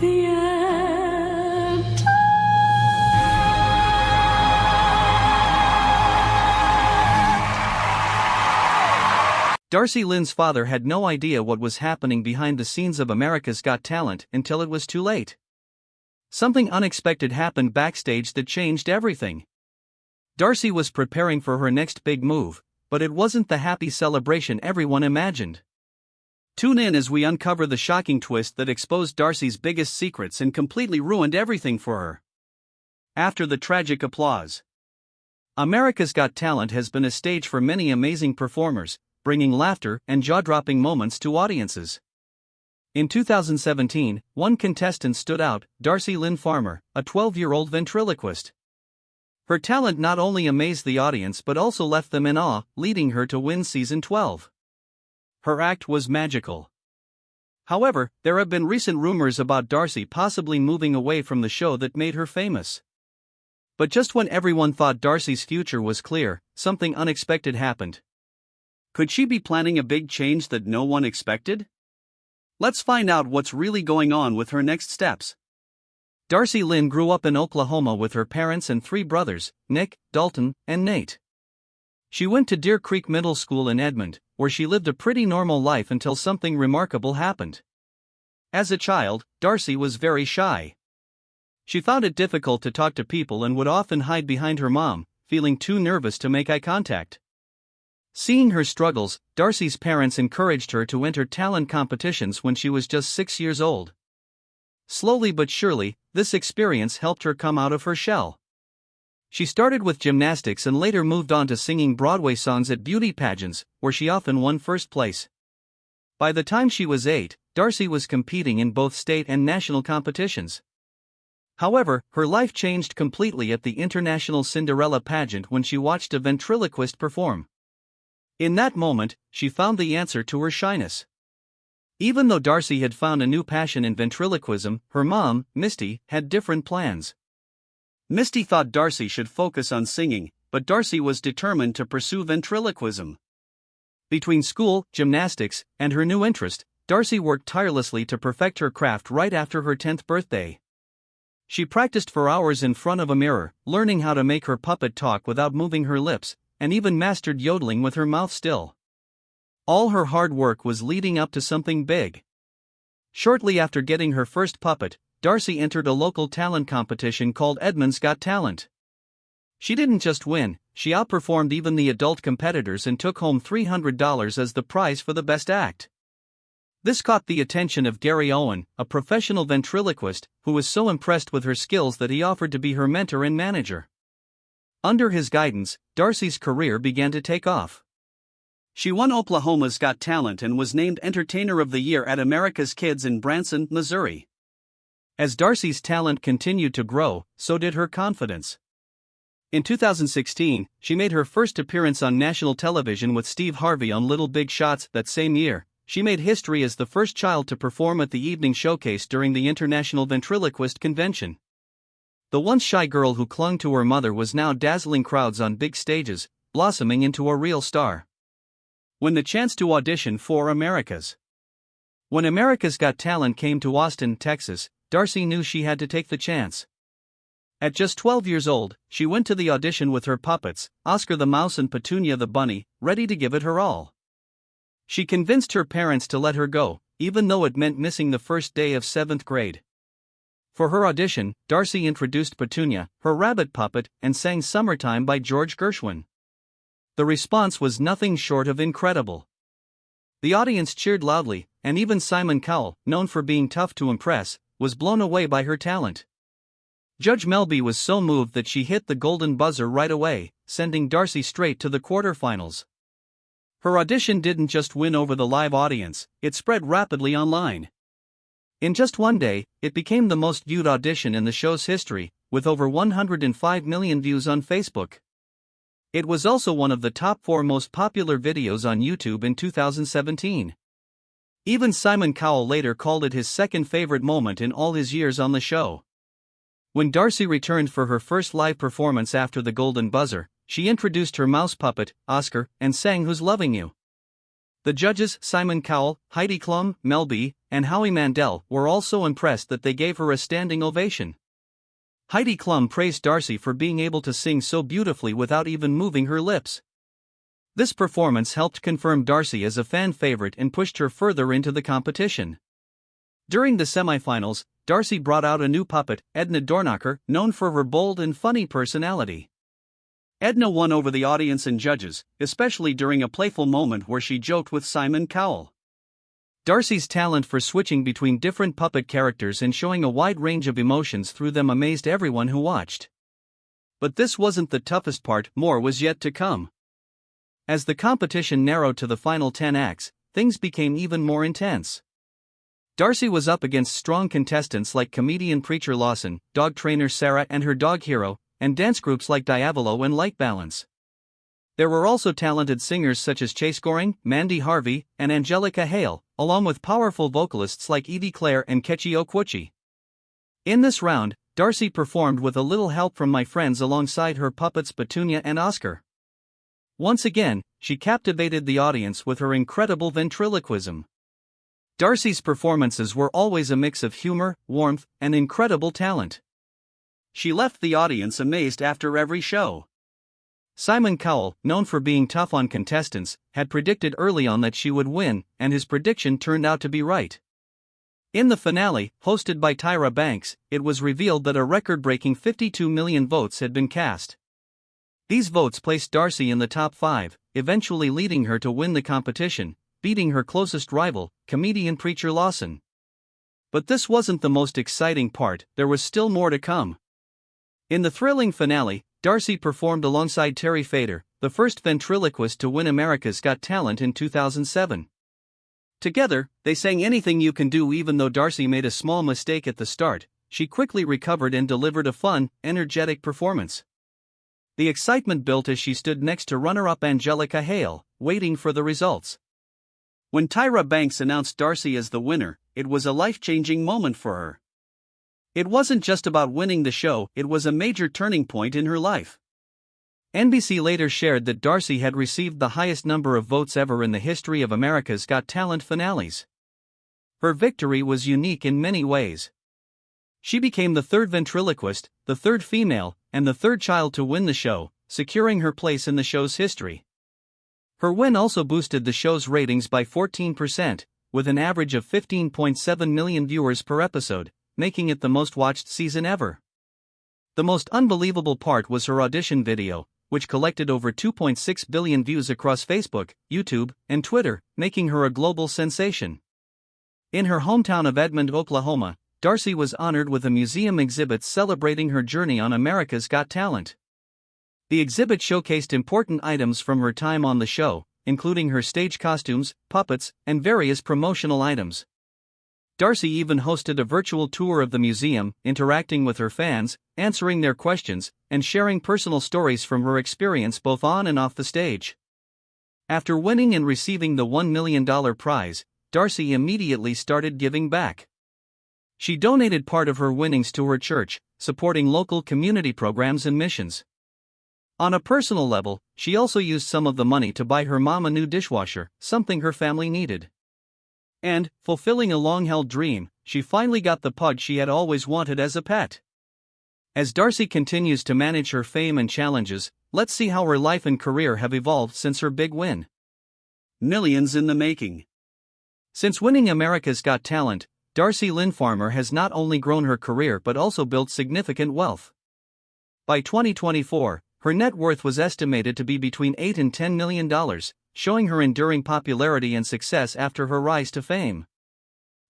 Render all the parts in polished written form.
The end. Darci Lynne's father had no idea what was happening behind the scenes of America's Got Talent until it was too late. Something unexpected happened backstage that changed everything. Darci was preparing for her next big move, but it wasn't the happy celebration everyone imagined. Tune in as we uncover the shocking twist that exposed Darci's biggest secrets and completely ruined everything for her. After the tragic applause, America's Got Talent has been a stage for many amazing performers, bringing laughter and jaw-dropping moments to audiences. In 2017, one contestant stood out, Darci Lynne Farmer, a 12-year-old ventriloquist. Her talent not only amazed the audience but also left them in awe, leading her to win season 12. Her act was magical. However, there have been recent rumors about Darci possibly moving away from the show that made her famous. But just when everyone thought Darci's future was clear, something unexpected happened. Could she be planning a big change that no one expected? Let's find out what's really going on with her next steps. Darci Lynne grew up in Oklahoma with her parents and three brothers, Nick, Dalton, and Nate. She went to Deer Creek Middle School in Edmond, where she lived a pretty normal life until something remarkable happened. As a child, Darci was very shy. She found it difficult to talk to people and would often hide behind her mom, feeling too nervous to make eye contact. Seeing her struggles, Darci's parents encouraged her to enter talent competitions when she was just 6 years old. Slowly but surely, this experience helped her come out of her shell. She started with gymnastics and later moved on to singing Broadway songs at beauty pageants, where she often won first place. By the time she was 8, Darci was competing in both state and national competitions. However, her life changed completely at the International Cinderella pageant when she watched a ventriloquist perform. In that moment, she found the answer to her shyness. Even though Darci had found a new passion in ventriloquism, her mom, Misty, had different plans. Misty thought Darci should focus on singing, but Darci was determined to pursue ventriloquism. Between school, gymnastics, and her new interest, Darci worked tirelessly to perfect her craft right after her 10th birthday. She practiced for hours in front of a mirror, learning how to make her puppet talk without moving her lips, and even mastered yodeling with her mouth still. All her hard work was leading up to something big. Shortly after getting her first puppet, Darci entered a local talent competition called Edmond's Got Talent. She didn't just win, she outperformed even the adult competitors and took home $300 as the prize for the best act. This caught the attention of Gary Owen, a professional ventriloquist, who was so impressed with her skills that he offered to be her mentor and manager. Under his guidance, Darci's career began to take off. She won Oklahoma's Got Talent and was named Entertainer of the Year at America's Kids in Branson, Missouri. As Darci's talent continued to grow, so did her confidence. In 2016, she made her first appearance on national television with Steve Harvey on Little Big Shots. That same year, she made history as the first child to perform at the evening showcase during the International Ventriloquist Convention. The once shy girl who clung to her mother was now dazzling crowds on big stages, blossoming into a real star. When the chance to audition for When America's Got Talent came to Austin, Texas, Darci knew she had to take the chance. At just 12 years old, she went to the audition with her puppets, Oscar the Mouse and Petunia the Bunny, ready to give it her all. She convinced her parents to let her go, even though it meant missing the first day of 7th grade. For her audition, Darci introduced Petunia, her rabbit puppet, and sang Summertime by George Gershwin. The response was nothing short of incredible. The audience cheered loudly, and even Simon Cowell, known for being tough to impress, was blown away by her talent. Judge Melby was so moved that she hit the golden buzzer right away, sending Darci straight to the quarterfinals. Her audition didn't just win over the live audience, it spread rapidly online. In just one day, it became the most viewed audition in the show's history, with over 105 million views on Facebook. It was also one of the top 4 most popular videos on YouTube in 2017. Even Simon Cowell later called it his second favorite moment in all his years on the show. When Darci returned for her first live performance after the golden buzzer, she introduced her mouse puppet, Oscar, and sang Who's Loving You. The judges, Simon Cowell, Heidi Klum, Mel B., and Howie Mandel, were all so impressed that they gave her a standing ovation. Heidi Klum praised Darci for being able to sing so beautifully without even moving her lips. This performance helped confirm Darci as a fan favorite and pushed her further into the competition. During the semifinals, Darci brought out a new puppet, Edna Dornacher, known for her bold and funny personality. Edna won over the audience and judges, especially during a playful moment where she joked with Simon Cowell. Darci's talent for switching between different puppet characters and showing a wide range of emotions through them amazed everyone who watched. But this wasn't the toughest part, more was yet to come. As the competition narrowed to the final 10 acts, things became even more intense. Darci was up against strong contestants like comedian Preacher Lawson, dog trainer Sarah and her dog Hero, and dance groups like Diavolo and Light Balance. There were also talented singers such as Chase Goring, Mandy Harvey, and Angelica Hale, along with powerful vocalists like Evie Clare and Kechi Okwuchi. In this round, Darci performed with a little help from my friends alongside her puppets Petunia and Oscar. Once again, she captivated the audience with her incredible ventriloquism. Darci's performances were always a mix of humor, warmth, and incredible talent. She left the audience amazed after every show. Simon Cowell, known for being tough on contestants, had predicted early on that she would win, and his prediction turned out to be right. In the finale, hosted by Tyra Banks, it was revealed that a record-breaking 52 million votes had been cast. These votes placed Darci in the top 5, eventually leading her to win the competition, beating her closest rival, comedian Preacher Lawson. But this wasn't the most exciting part, there was still more to come. In the thrilling finale, Darci performed alongside Terry Fader, the first ventriloquist to win America's Got Talent in 2007. Together, they sang Anything You Can Do. Even though Darci made a small mistake at the start, she quickly recovered and delivered a fun, energetic performance. The excitement built as she stood next to runner-up Angelica Hale, waiting for the results. When Tyra Banks announced Darci as the winner, it was a life-changing moment for her. It wasn't just about winning the show, it was a major turning point in her life. NBC later shared that Darci had received the highest number of votes ever in the history of America's Got Talent finales. Her victory was unique in many ways. She became the third ventriloquist, the third female, and the third child to win the show, securing her place in the show's history. Her win also boosted the show's ratings by 14%, with an average of 15.7 million viewers per episode, making it the most-watched season ever. The most unbelievable part was her audition video, which collected over 2.6 billion views across Facebook, YouTube, and Twitter, making her a global sensation. In her hometown of Edmond, Oklahoma, Darci was honored with a museum exhibit celebrating her journey on America's Got Talent. The exhibit showcased important items from her time on the show, including her stage costumes, puppets, and various promotional items. Darci even hosted a virtual tour of the museum, interacting with her fans, answering their questions, and sharing personal stories from her experience both on and off the stage. After winning and receiving the $1 million prize, Darci immediately started giving back. She donated part of her winnings to her church, supporting local community programs and missions. On a personal level, she also used some of the money to buy her mom a new dishwasher, something her family needed. And, fulfilling a long-held dream, she finally got the pug she had always wanted as a pet. As Darci continues to manage her fame and challenges, let's see how her life and career have evolved since her big win. Millions in the making. Since winning America's Got Talent, Darci Lynne Farmer has not only grown her career but also built significant wealth. By 2024, her net worth was estimated to be between $8 and $10 million, showing her enduring popularity and success after her rise to fame.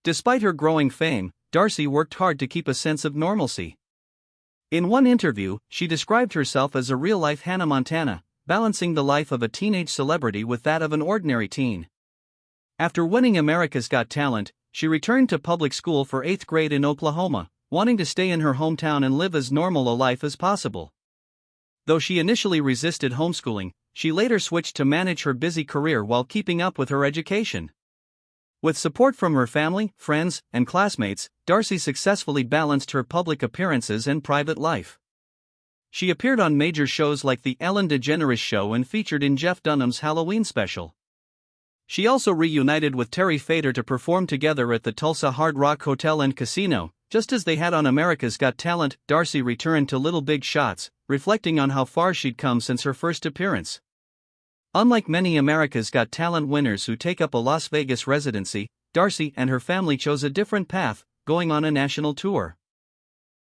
Despite her growing fame, Darci worked hard to keep a sense of normalcy. In one interview, she described herself as a real-life Hannah Montana, balancing the life of a teenage celebrity with that of an ordinary teen. After winning America's Got Talent, she returned to public school for 8th grade in Oklahoma, wanting to stay in her hometown and live as normal a life as possible. Though she initially resisted homeschooling, she later switched to manage her busy career while keeping up with her education. With support from her family, friends, and classmates, Darci successfully balanced her public appearances and private life. She appeared on major shows like The Ellen DeGeneres Show and featured in Jeff Dunham's Halloween special. She also reunited with Terry Fator to perform together at the Tulsa Hard Rock Hotel and Casino. Just as they had on America's Got Talent, Darci returned to Little Big Shots, reflecting on how far she'd come since her first appearance. Unlike many America's Got Talent winners who take up a Las Vegas residency, Darci and her family chose a different path, going on a national tour.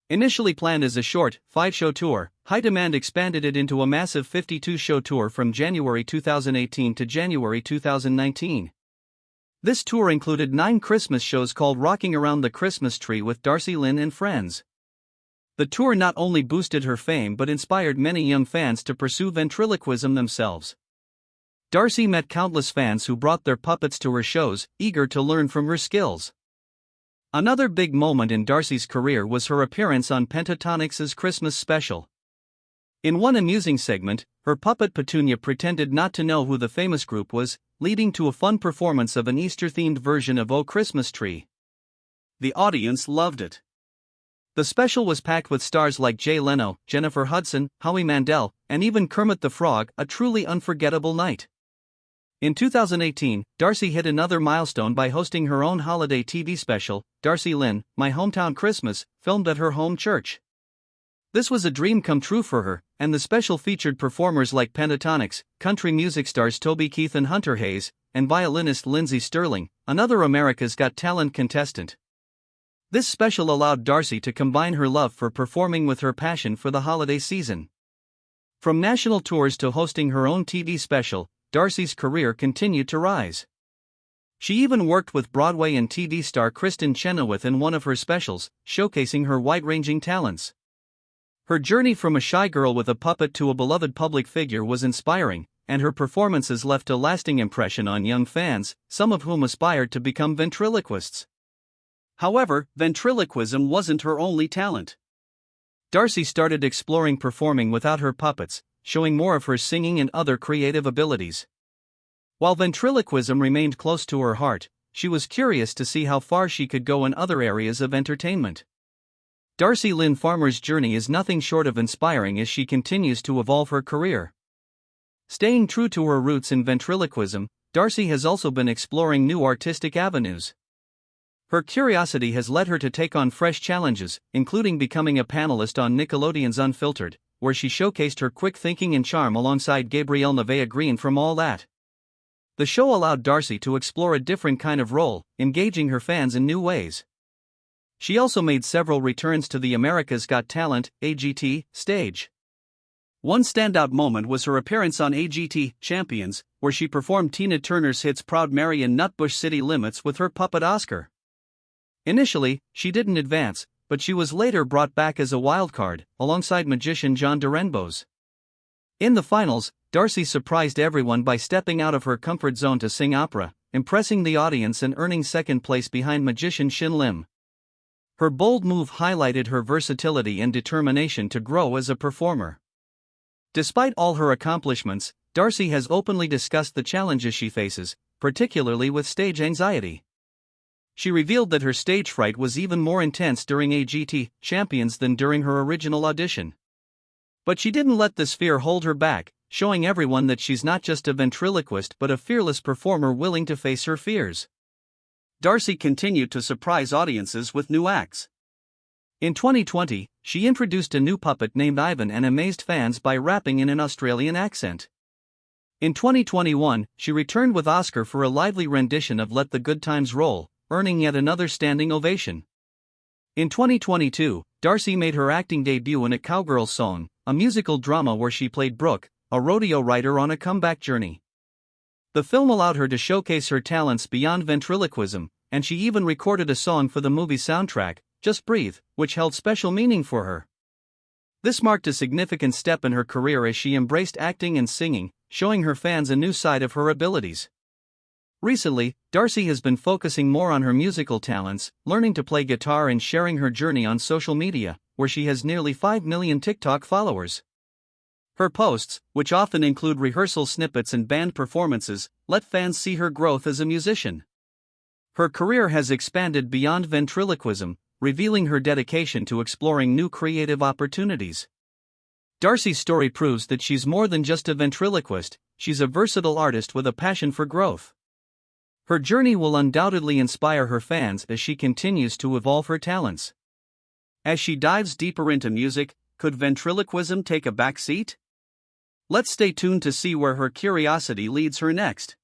Initially planned as a short, 5-show tour, High Demand expanded it into a massive 52-show tour from January 2018 to January 2019. This tour included 9 Christmas shows called Rocking Around the Christmas Tree with Darci Lynne and Friends. The tour not only boosted her fame but inspired many young fans to pursue ventriloquism themselves. Darci met countless fans who brought their puppets to her shows, eager to learn from her skills. Another big moment in Darci's career was her appearance on Pentatonix's Christmas special. In one amusing segment, her puppet Petunia pretended not to know who the famous group was, leading to a fun performance of an Easter-themed version of "Oh Christmas Tree." The audience loved it. The special was packed with stars like Jay Leno, Jennifer Hudson, Howie Mandel, and even Kermit the Frog, a truly unforgettable night. In 2018, Darci hit another milestone by hosting her own holiday TV special, Darci Lynne, My Hometown Christmas, filmed at her home church. This was a dream come true for her, and the special featured performers like Pentatonix, country music stars Toby Keith and Hunter Hayes, and violinist Lindsey Sterling, another America's Got Talent contestant. This special allowed Darci to combine her love for performing with her passion for the holiday season. From national tours to hosting her own TV special, Darci's career continued to rise. She even worked with Broadway and TV star Kristen Chenoweth in one of her specials, showcasing her wide-ranging talents. Her journey from a shy girl with a puppet to a beloved public figure was inspiring, and her performances left a lasting impression on young fans, some of whom aspired to become ventriloquists. However, ventriloquism wasn't her only talent. Darci started exploring performing without her puppets, showing more of her singing and other creative abilities. While ventriloquism remained close to her heart, she was curious to see how far she could go in other areas of entertainment. Darci Lynne Farmer's journey is nothing short of inspiring as she continues to evolve her career. Staying true to her roots in ventriloquism, Darci has also been exploring new artistic avenues. Her curiosity has led her to take on fresh challenges, including becoming a panelist on Nickelodeon's Unfiltered, where she showcased her quick thinking and charm alongside Gabrielle Nevaeh Green from All That. The show allowed Darci to explore a different kind of role, engaging her fans in new ways. She also made several returns to the America's Got Talent (AGT) stage. One standout moment was her appearance on AGT Champions, where she performed Tina Turner's hits Proud Mary and Nutbush City Limits with her puppet Oscar. Initially, she didn't advance, but she was later brought back as a wildcard, alongside magician John Durenbos. In the finals, Darci surprised everyone by stepping out of her comfort zone to sing opera, impressing the audience and earning second place behind magician Shin Lim. Her bold move highlighted her versatility and determination to grow as a performer. Despite all her accomplishments, Darci has openly discussed the challenges she faces, particularly with stage anxiety. She revealed that her stage fright was even more intense during AGT Champions than during her original audition. But she didn't let this fear hold her back, showing everyone that she's not just a ventriloquist but a fearless performer willing to face her fears. Darci continued to surprise audiences with new acts. In 2020, she introduced a new puppet named Ivan and amazed fans by rapping in an Australian accent. In 2021, she returned with Oscar for a lively rendition of Let the Good Times Roll, earning yet another standing ovation. In 2022, Darci made her acting debut in A Cowgirl's Song, a musical drama where she played Brooke, a rodeo rider on a comeback journey. The film allowed her to showcase her talents beyond ventriloquism, and she even recorded a song for the movie soundtrack, Just Breathe, which held special meaning for her. This marked a significant step in her career as she embraced acting and singing, showing her fans a new side of her abilities. Recently, Darci has been focusing more on her musical talents, learning to play guitar and sharing her journey on social media, where she has nearly 5 million TikTok followers. Her posts, which often include rehearsal snippets and band performances, let fans see her growth as a musician. Her career has expanded beyond ventriloquism, revealing her dedication to exploring new creative opportunities. Darci's story proves that she's more than just a ventriloquist, she's a versatile artist with a passion for growth. Her journey will undoubtedly inspire her fans as she continues to evolve her talents. As she dives deeper into music, could ventriloquism take a back seat? Let's stay tuned to see where her curiosity leads her next.